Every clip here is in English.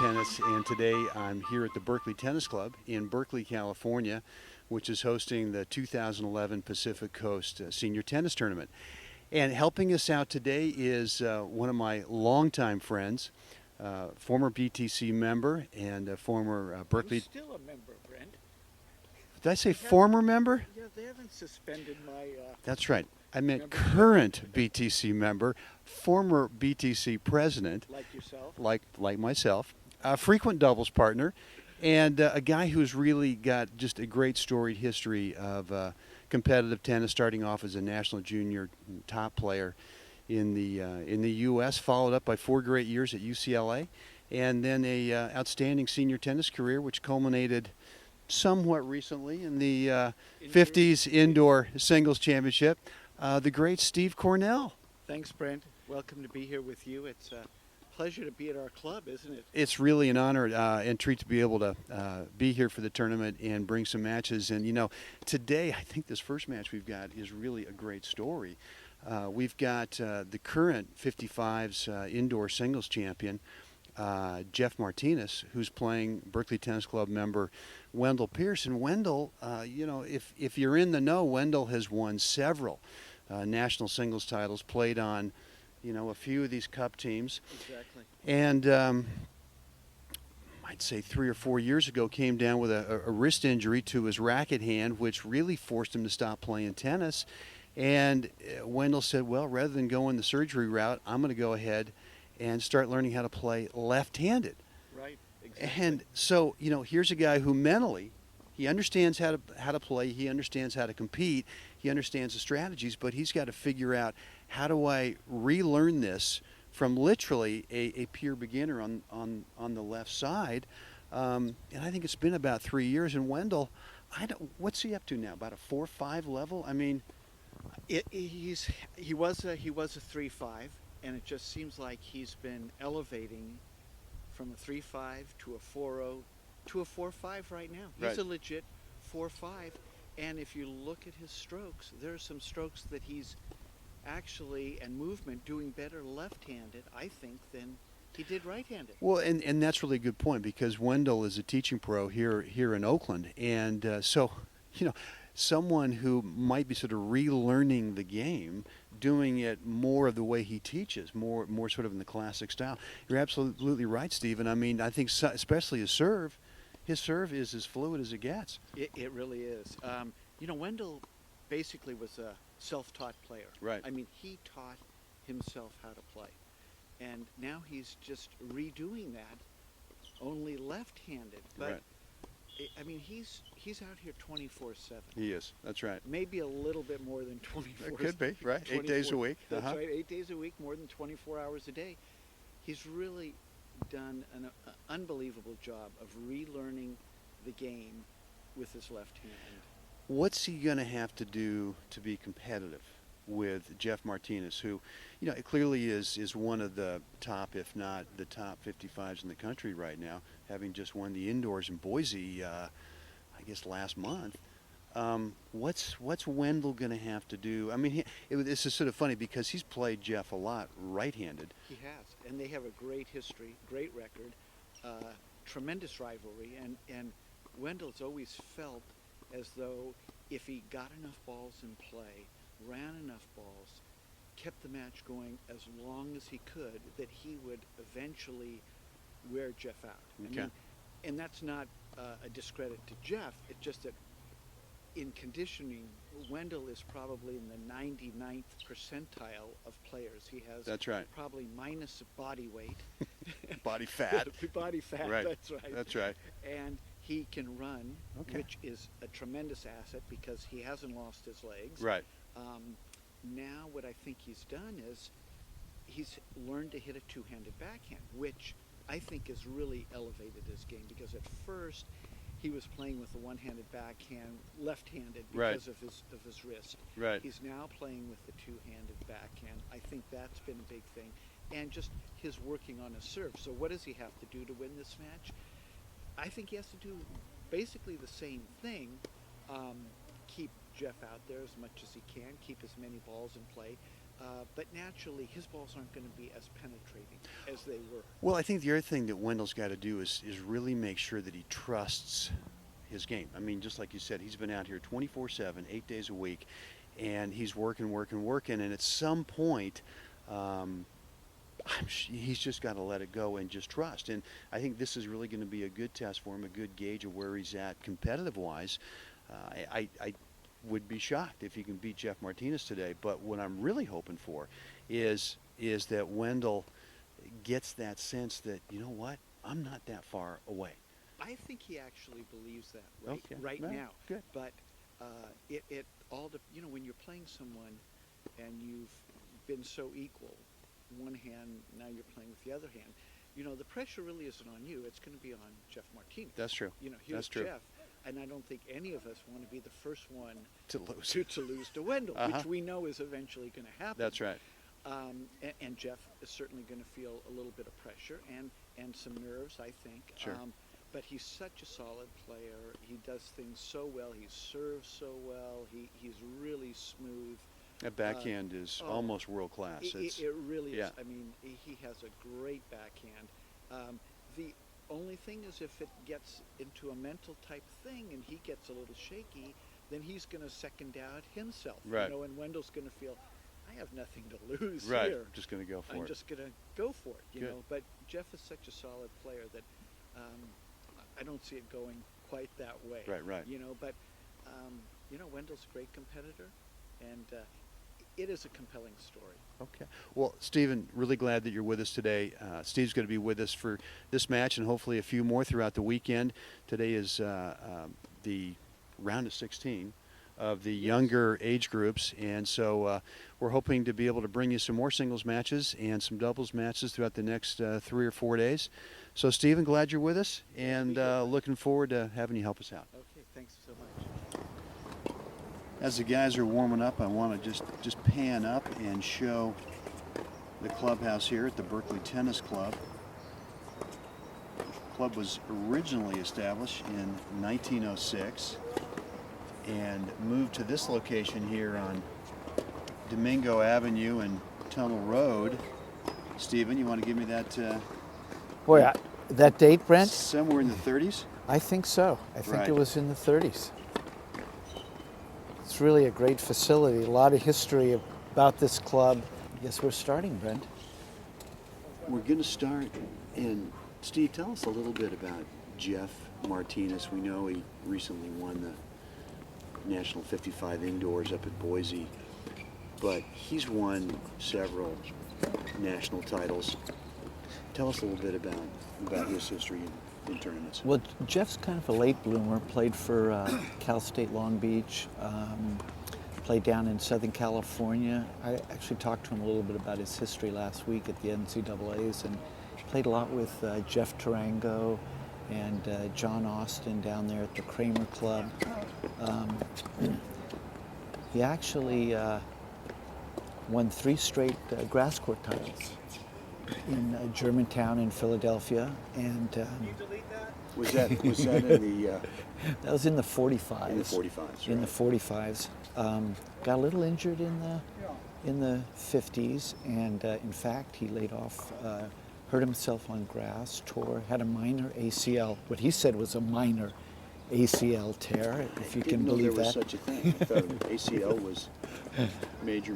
WebTennis, and today I'm here at the Berkeley Tennis Club in Berkeley, California, which is hosting the 2011 Pacific Coast Senior Tennis Tournament. And helping us out today is one of my longtime friends, former BTC member and a former Berkeley... I'm still a member, Brent. Did I say former member? Yeah, they haven't suspended my... That's right. I meant current BTC member, former BTC president. Like yourself? Like myself. A frequent doubles partner, and a guy who's really got just a great storied history of competitive tennis, starting off as a national junior top player in the U.S., followed up by 4 great years at UCLA, and then a outstanding senior tennis career, which culminated somewhat recently in the 50s Indoor Singles Championship. The great Steve Cornell. Thanks, Brent. Welcome to be here with you. It's a pleasure to be at our club, isn't it? It's really an honor and treat to be able to be here for the tournament and bring some matches. And, you know, today I think this first match we've got is really a great story. We've got the current 55s Indoor Singles champion, Jeff Martinez, who's playing Berkeley Tennis Club member Wendell Pierce. And Wendell, you know, if you're in the know, Wendell has won several national singles titles, played on, you know, a few of these cup teams. Exactly. And I'd say 3 or 4 years ago came down with a wrist injury to his racket hand, which really forced him to stop playing tennis. And Wendell said, well, rather than going the surgery route, I'm going to go ahead and start learning how to play left-handed. Right, exactly. And so, you know, here's a guy who mentally, he understands how to play, he understands how to compete, he understands the strategies, but he's got to figure out, how do I relearn this from literally a pure beginner on the left side? And I think it's been about 3 years. And Wendell, what's he up to now? About a 4-5 level? I mean, he was a 3-5, and it just seems like he's been elevating from a 3-5 to a 4-0 to a 4-5 right now. He's right. A legit 4-5, and if you look at his strokes, there are some strokes that he's actually, and movement, doing better left-handed, I think, than he did right-handed. Well, and that's really a good point, because Wendell is a teaching pro here in Oakland, and so, you know, someone who might be sort of relearning the game, doing it more of the way he teaches, more sort of in the classic style. You're absolutely right, Stephen. I mean, I think especially his serve is as fluid as it gets. It really is. You know, Wendell basically was a self-taught player. Right. I mean, he taught himself how to play. And now he's just redoing that, only left-handed. But right. I mean, he's out here 24/7. He is. That's right. Maybe a little bit more than 24. It could be, right? 8 days a week. That's right. 8 days a week, more than 24 hours a day. He's really done an unbelievable job of relearning the game with his left hand. What's he going to have to do to be competitive with Jeff Martinez, who, you know, it clearly is one of the top, if not the top 55s in the country right now, having just won the indoors in Boise, I guess last month. What's Wendell going to have to do? I mean, this is sort of funny because he's played Jeff a lot right-handed. He has, and they have a great history, great record, tremendous rivalry, and Wendell's always felt as though if he got enough balls in play, ran enough balls, kept the match going as long as he could, that he would eventually wear Jeff out. Okay. I mean, and that's not a discredit to Jeff. It's just that in conditioning, Wendell is probably in the 99th percentile of players. He has That's right. probably minus body weight. Body fat. Body fat, right. That's right. That's right. And he can run, okay. which is a tremendous asset because he hasn't lost his legs. Right. Now what I think he's done is he's learned to hit a two-handed backhand, which I think has really elevated his game, because at first he was playing with a one-handed backhand, left-handed, because right. of his wrist. Right. He's now playing with the two-handed backhand. I think that's been a big thing. And just his working on his serve. So what does he have to do to win this match? I think he has to do basically the same thing. Keep Jeff out there as much as he can, keep as many balls in play. but naturally his balls aren't going to be as penetrating as they were. Well, I think the other thing that Wendell's got to do is really make sure that he trusts his game. I mean, just like you said, he's been out here 24/7, 8 days a week, and he's working, and at some point, he's just got to let it go and just trust. And I think this is really going to be a good test for him, a good gauge of where he's at competitive-wise. I would be shocked if he can beat Jeff Martinez today, but what I'm really hoping for is that Wendell gets that sense that, you know what, I'm not that far away. I think he actually believes that right Well, now. good. But it all when you're playing someone and you've been so equal, one hand, now you're playing with the other hand, the pressure really isn't on you. It's going to be on Jeff Martinez. That's true. Here's That's true. Jeff, and I don't think any of us want to be the first one To lose. to lose to Wendell, which we know is eventually going to happen. That's right. And Jeff is certainly going to feel a little bit of pressure and some nerves, I think. Sure. But he's such a solid player. He does things so well. He serves so well. He's really smooth. That backhand is almost world class. It really yeah. is. I mean, he has a great backhand. The only thing is if it gets into a mental type thing and he gets a little shaky, then he's going to second doubt himself. Right. And Wendell's going to feel, I have nothing to lose Right. here. Just going to go for I'm it. just going to go for it, you Good. know. But Jeff is such a solid player that I don't see it going quite that way. Right. But Wendell's a great competitor, and it is a compelling story. Okay. Well, Stephen, really glad that you're with us today. Steve's going to be with us for this match and hopefully a few more throughout the weekend. Today is the round of 16 of the younger age groups, and so we're hoping to be able to bring you some more singles matches and some doubles matches throughout the next 3 or 4 days. So, Stephen, glad you're with us, and looking forward to having you help us out. Okay, thanks so much. As the guys are warming up, I want to just pan up and show the clubhouse here at the Berkeley Tennis Club. The club was originally established in 1906 and moved to this location here on Domingo Avenue and Tunnel Road. Stephen, you want to give me that? Boy, that date, Brent? Somewhere in the 30s? I think so. I think Right. it was in the 30s. It's really a great facility. A lot of history about this club. I guess we're starting, Brent. We're going to start, and Steve, tell us a little bit about Jeff Martinez. We know he recently won the National 55 Indoors up at Boise, but he's won several national titles. Tell us a little bit about his history in tournaments. Well, Jeff's kind of a late bloomer. Played for Cal State Long Beach, played down in Southern California. I actually talked to him a little bit about his history last week at the NCAAs, and played a lot with Jeff Tarango and John Austin down there at the Kramer Club. He actually won 3 straight grass court titles in Germantown and Philadelphia, and Was that in the that was in the 45s. in the 45s? In right? the 45s. Got a little injured in the 50s, and in fact, he laid off, hurt himself on grass, had a minor ACL. What he said was a minor ACL tear, if you can Didn't know believe there was that. such a thing. I thought ACL was major.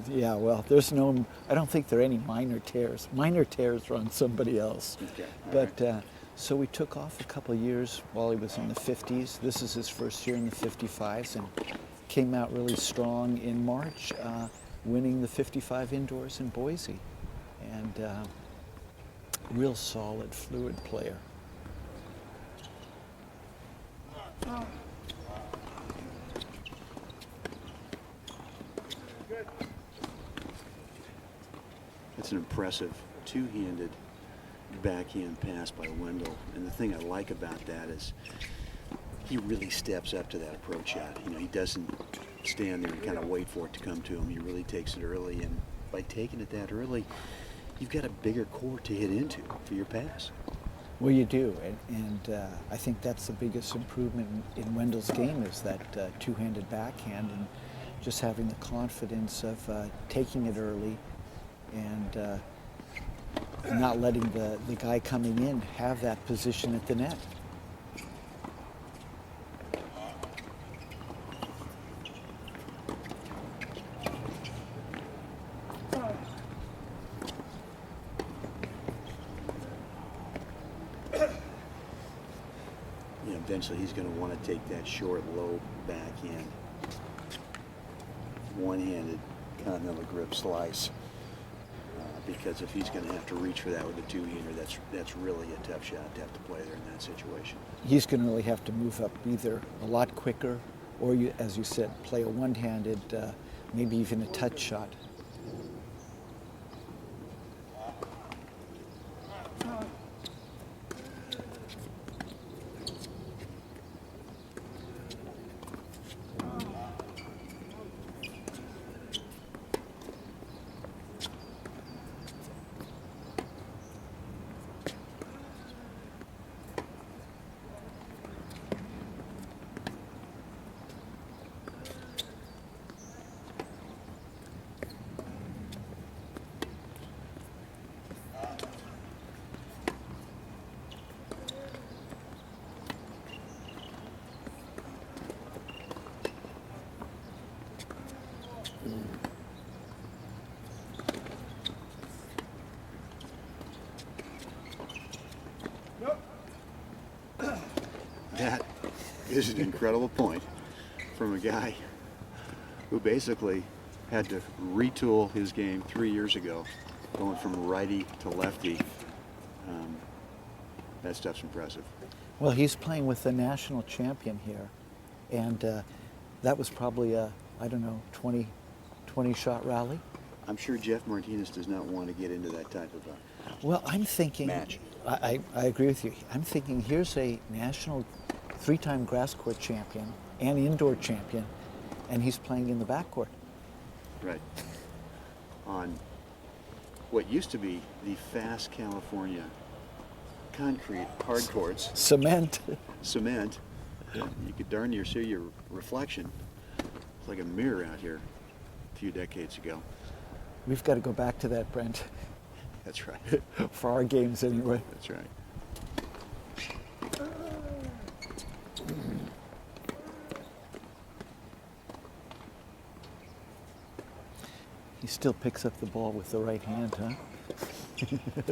Yeah, well, I don't think there are any minor tears. Minor tears are on somebody else. Okay, all But so we took off a couple of years while he was in the 50s. This is his first year in the 55s, and came out really strong in March, winning the 55 indoors in Boise. And real solid, fluid player. It's an impressive two-handed backhand pass by Wendell, and the thing I like about that is he really steps up to that approach shot. He doesn't stand there and kind of wait for it to come to him. He really takes it early, and by taking it that early, you've got a bigger court to hit into for your pass. Well, you do, and I think that's the biggest improvement in Wendell's game is that two-handed backhand, and just having the confidence of taking it early and not letting the guy coming in have that position at the net. Eventually he's going to want to take that short, low backhand, one-handed continental grip slice. Because if he's going to have to reach for that with a two-hander, that's really a tough shot to have to play there in that situation. He's going to really have to move up either a lot quicker or, as you said, play a one-handed, maybe even a touch shot. That is an incredible point from a guy who basically had to retool his game 3 years ago, going from righty to lefty. That stuff's impressive. Well, he's playing with the national champion here, and that was probably a, I don't know, 20 shot rally. I'm sure Jeff Martinez does not want to get into that type of a Well, I'm thinking, match. I agree with you. I'm thinking here's a national three-time grass court champion and indoor champion, and he's playing in the backcourt. Right. On what used to be the fast California concrete hard courts. Cement. Cement. You could darn near see your reflection. It's like a mirror out here a few decades ago. We've got to go back to that, Brent. That's right. For our games anyway. That's right. He still picks up the ball with the right hand, huh?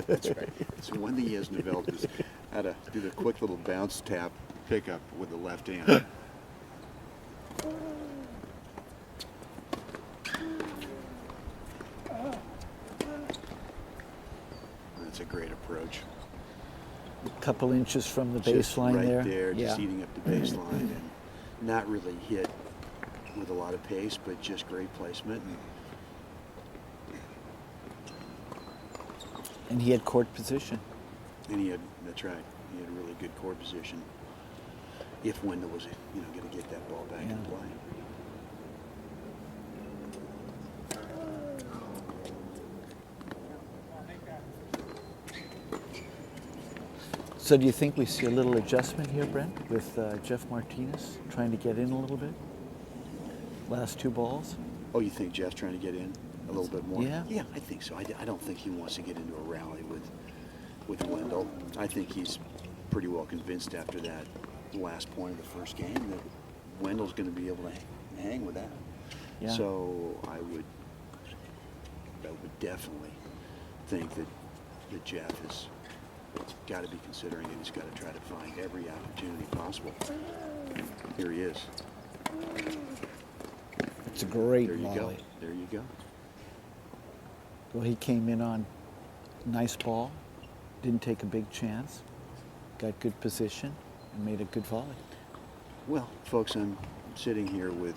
That's right. So one thing he hasn't developed is how to do the quick little bounce tap pickup with the left hand. That's a great approach. A couple inches from the Just baseline right there. there, Yeah. just eating up the baseline and not really hit with a lot of pace, but just great placement. And he had court position. And he had, that's right, he had a really good court position. If Wendell was, going to get that ball back in Yeah. play. So do you think we see a little adjustment here, Brent, with Jeff Martinez trying to get in a little bit? Last two balls? Oh, you think Jeff's trying to get in a little bit more? Yeah. Yeah, I think so. I don't think he wants to get into a rally with Wendell. I think he's pretty well convinced after that last point of the first game that Wendell's going to be able to hang with that. Yeah. So I would definitely think that Jeff has got to be considering it. He's got to try to find every opportunity possible. Here he is. It's a great There you go. volley. There you go. Well, he came in on nice ball, didn't take a big chance, got good position, and made a good volley. Well, folks, I'm sitting here with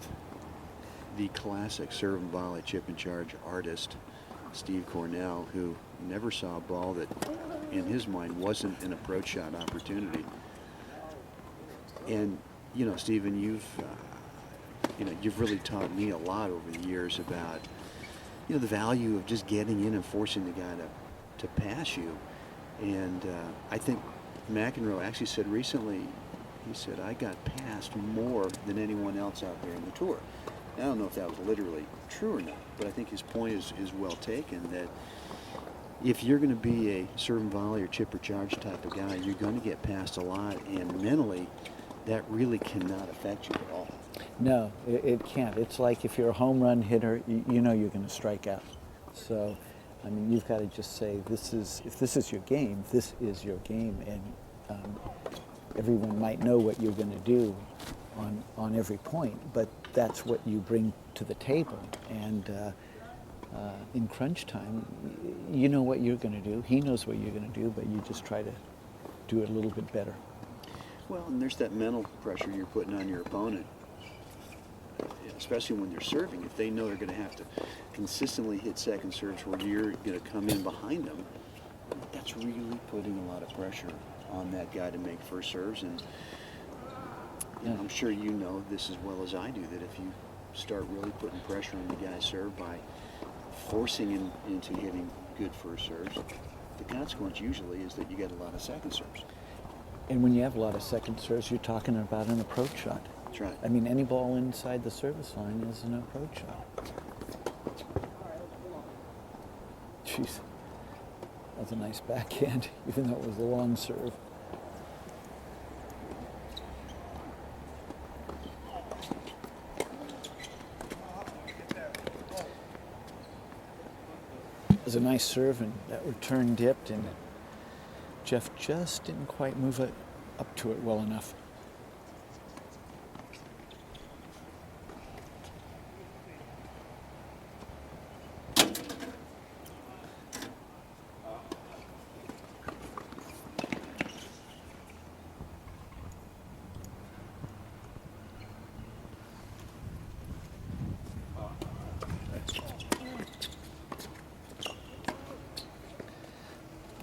the classic serve and volley chip and charge artist, Steve Cornell, who never saw a ball that, in his mind, wasn't an approach shot opportunity. And, Stephen, you've really taught me a lot over the years about, the value of just getting in and forcing the guy to pass you. And I think McEnroe actually said recently, he said, I got passed more than anyone else out there in the tour. I don't know if that was literally true or not, but I think his point is well taken, that if you're going to be a serve and volley or chip or charge type of guy, you're going to get past a lot, and mentally, that really cannot affect you at all. No, it can't. It's like if you're a home run hitter, you know you're going to strike out. So, I mean, you've got to just say, if this is your game, this is your game, and everyone might know what you're going to do on every point, but that's what you bring to the table. And in crunch time, you know what you're going to do. He knows what you're going to do, but you just try to do it a little bit better. Well, and there's that mental pressure you're putting on your opponent, especially when they're serving. If they know they're going to have to consistently hit second serves where you're going to come in behind them, that's really putting a lot of pressure on that guy to make first serves. And I'm sure you know this as well as I do, that if you start really putting pressure on the guy's serve by forcing him into hitting good first serves, the consequence usually is that you get a lot of second serves. And when you have a lot of second serves, you're talking about an approach shot. That's right. I mean, any ball inside the service line is an approach shot. Jeez, that was a nice backhand, even though it was a long serve. It was a nice serve, and that return dipped, and Jeff just didn't quite move it up to it well enough.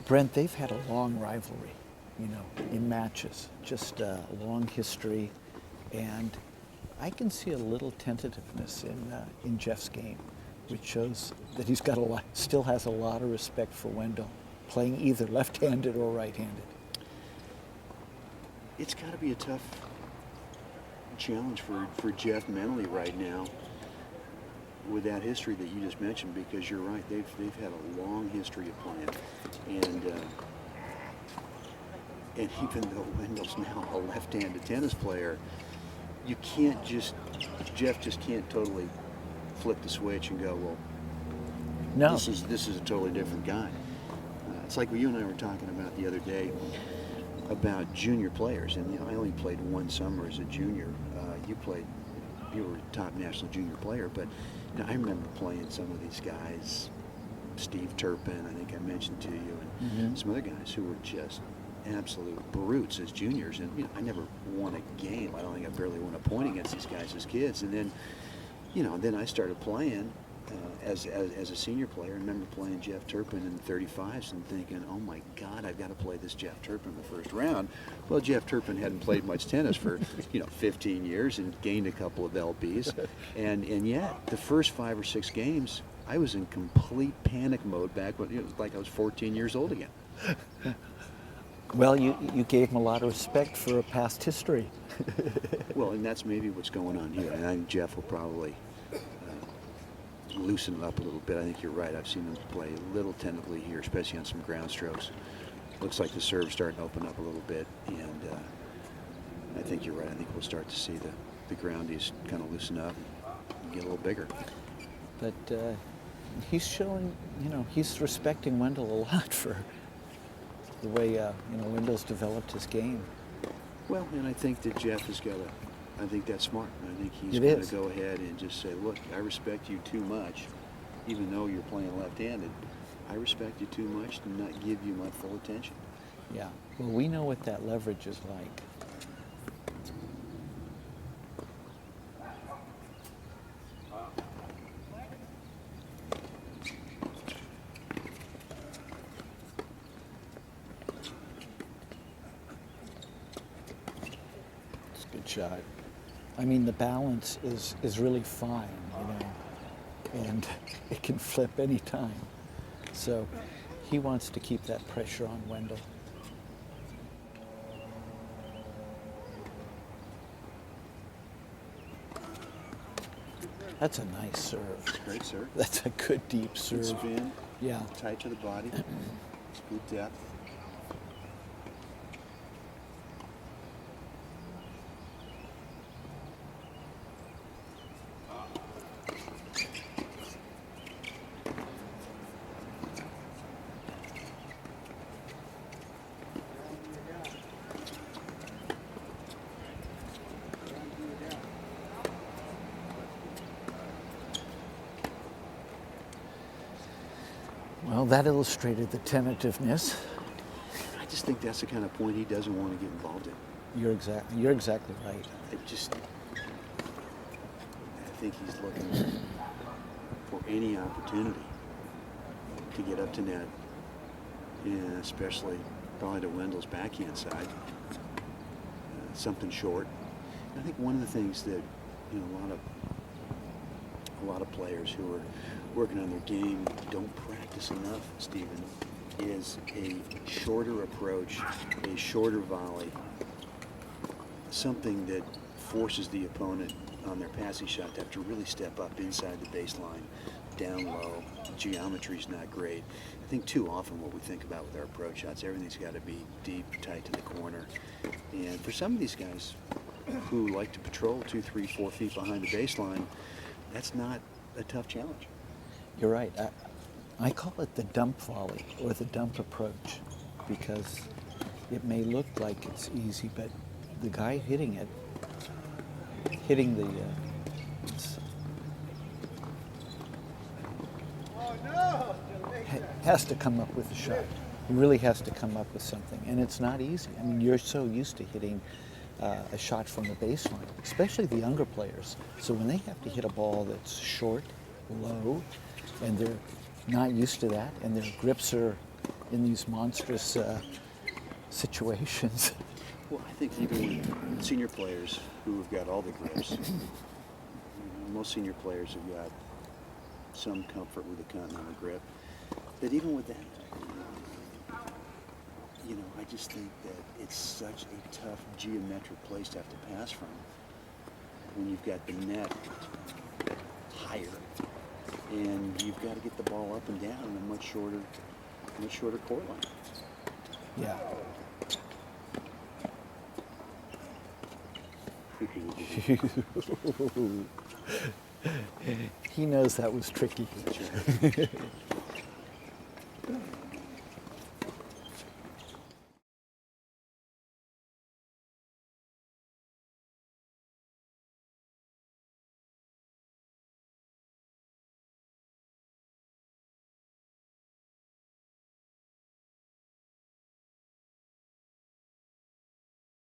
Brent, they've had a long rivalry, you know, in matches, just a long history, and I can see a little tentativeness in Jeff's game, which shows that he's got still has a lot of respect for Wendell, playing either left-handed or right-handed. It's got to be a tough challenge for Jeff mentally right now with that history that you just mentioned, because you're right, they've had a long history of playing, and even though Wendell's now a left-handed tennis player, Jeff just can't totally flip the switch and go, well, no, this is a totally different guy. It's like what you and I were talking about the other day about junior players, and I only played one summer as a junior. You were a top national junior player, but I remember playing some of these guys, Steve Turpin, I think I mentioned to you, and some other guys who were just absolute brutes as juniors. And I never won a game. I don't think I barely won a point against these guys as kids. And then, then I started playing as a senior player. I remember playing Jeff Turpin in the 35s and thinking, oh my God, I've got to play this Jeff Turpin in the first round. Well, Jeff Turpin hadn't played much tennis for 15 years and gained a couple of LBs, and yet the first 5 or 6 games I was in complete panic mode back when it was like I was 14 years old again. Well, you gave him a lot of respect for a past history. Well, and that's maybe what's going on here, and I think Jeff will probably loosen it up a little bit. I think you're right. I've seen him play a little tentatively here, especially on some ground strokes. Looks like the serve's starting to open up a little bit, and I think you're right. I think we'll start to see the groundies kind of loosen up and get a little bigger. But he's showing, he's respecting Wendell a lot for the way, Wendell's developed his game. Well, and I think that Jeff has got I think that's smart. I think he's It going is. to go ahead and just say, look, I respect you too much, even though you're playing left-handed. I respect you too much to not give you my full attention. Yeah. Well, we know what that leverage is like. It's a good shot. I mean, the balance is really fine, and it can flip any time. So he wants to keep that pressure on Wendell. That's a nice serve. Great serve. That's a good deep serve. Good spin. Yeah. Tight to the body. It's good depth. Well, that illustrated the tentativeness. I just think that's the kind of point he doesn't want to get involved in. You're exactly right. I think he's looking for any opportunity to get up to net, and especially probably to Wendell's backhand side. Something short. And I think one of the things that a lot of players who are working on their game don't practice enough, Stephen, is a shorter approach, a shorter volley, something that forces the opponent on their passing shot to have to really step up inside the baseline, down low. Geometry's not great. I think too often what we think about with our approach shots, everything's got to be deep, tight to the corner. And for some of these guys who like to patrol 2, 3, 4 feet behind the baseline, that's not a tough challenge. You're right. I call it the dump volley or the dump approach because it may look like it's easy, but the guy hitting the has to come up with a shot. He really has to come up with something, and it's not easy. I mean, you're so used to hitting a shot from the baseline, especially the younger players. So when they have to hit a ball that's short, low, and they're not used to that, and their grips are in these monstrous situations. Well, I think even with senior players who have got all the grips, most senior players have got some comfort with the continental grip, that even with that, I just think that it's such a tough geometric place to have to pass from when you've got the net higher and you've got to get the ball up and down in a much shorter court line. Yeah. He knows that was tricky. That's right.